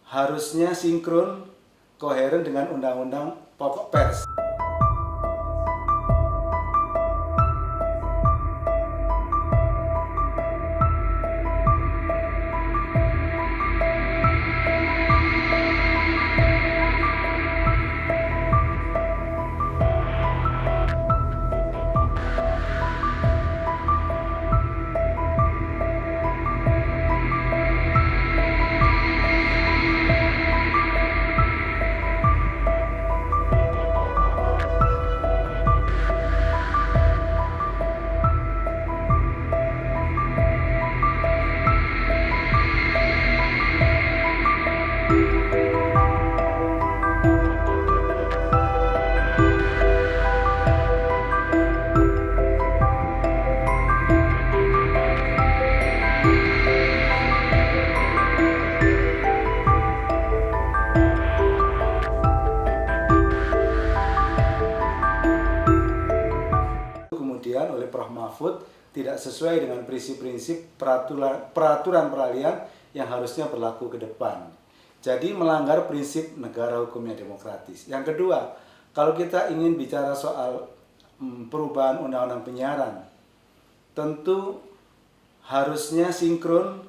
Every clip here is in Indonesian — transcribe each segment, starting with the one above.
harusnya sinkron, koheren dengan Undang-Undang Pokok Pers. Kemudian oleh Prof. Mahfud tidak sesuai dengan prinsip-prinsip peraturan peralihan yang harusnya berlaku ke depan. Jadi melanggar prinsip negara hukumnya demokratis. Yang kedua, kalau kita ingin bicara soal perubahan undang-undang penyiaran, tentu harusnya sinkron,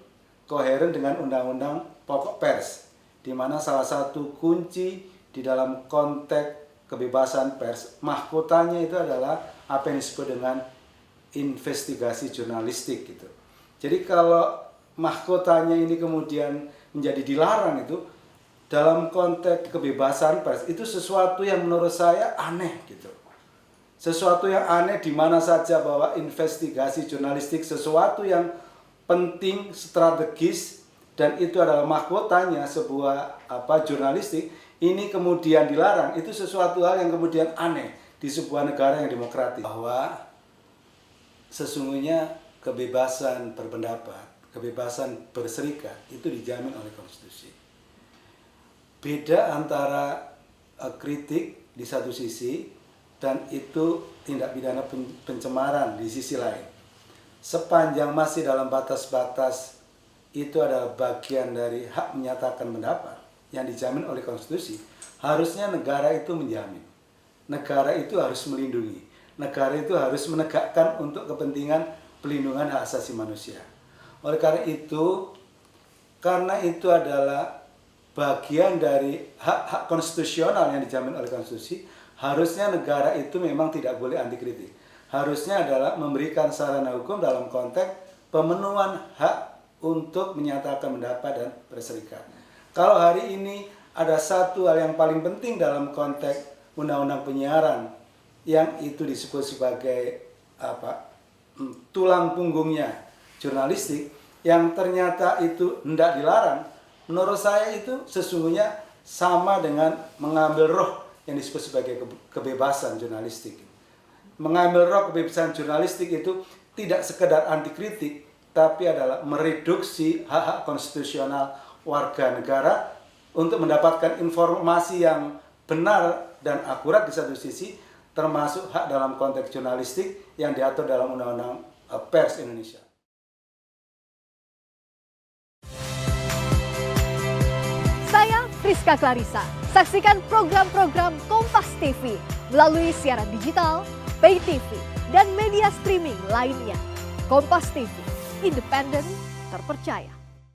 koheren dengan Undang-Undang Pokok Pers, di mana salah satu kunci di dalam konteks kebebasan pers, mahkotanya itu adalah apa yang disebut dengan investigasi jurnalistik gitu. Jadi kalau mahkotanya ini kemudian menjadi dilarang itu dalam konteks kebebasan pers, itu sesuatu yang menurut saya aneh gitu. Sesuatu yang aneh di mana saja bahwa investigasi jurnalistik sesuatu yang penting, strategis, dan itu adalah mahkotanya sebuah jurnalistik, ini kemudian dilarang, itu sesuatu hal yang kemudian aneh di sebuah negara yang demokratis. Bahwa sesungguhnya kebebasan berpendapat, kebebasan berserikat itu dijamin oleh konstitusi. Beda antara kritik di satu sisi dan itu tindak pidana pencemaran di sisi lain. Sepanjang masih dalam batas-batas itu adalah bagian dari hak menyatakan pendapat yang dijamin oleh konstitusi, harusnya negara itu menjamin. Negara itu harus melindungi. Negara itu harus menegakkan untuk kepentingan pelindungan hak asasi manusia. Oleh karena itu adalah bagian dari hak-hak konstitusional yang dijamin oleh konstitusi, harusnya negara itu memang tidak boleh anti kritik. Harusnya adalah memberikan sarana hukum dalam konteks pemenuhan hak untuk menyatakan pendapat dan berserikat. Kalau hari ini ada satu hal yang paling penting dalam konteks undang-undang penyiaran yang itu disebut sebagai tulang punggungnya jurnalistik yang ternyata itu hendak dilarang, menurut saya itu sesungguhnya sama dengan mengambil roh yang disebut sebagai kebebasan jurnalistik. Mengambil roh kebebasan jurnalistik itu tidak sekedar anti kritik, tapi adalah mereduksi hak-hak konstitusional warga negara untuk mendapatkan informasi yang benar dan akurat di satu sisi, termasuk hak dalam konteks jurnalistik yang diatur dalam Undang-Undang Pers Indonesia. Saya Friska Clarissa. Saksikan program-program Kompas TV melalui siaran digital, pay TV, dan media streaming lainnya. Kompas TV, independen, terpercaya.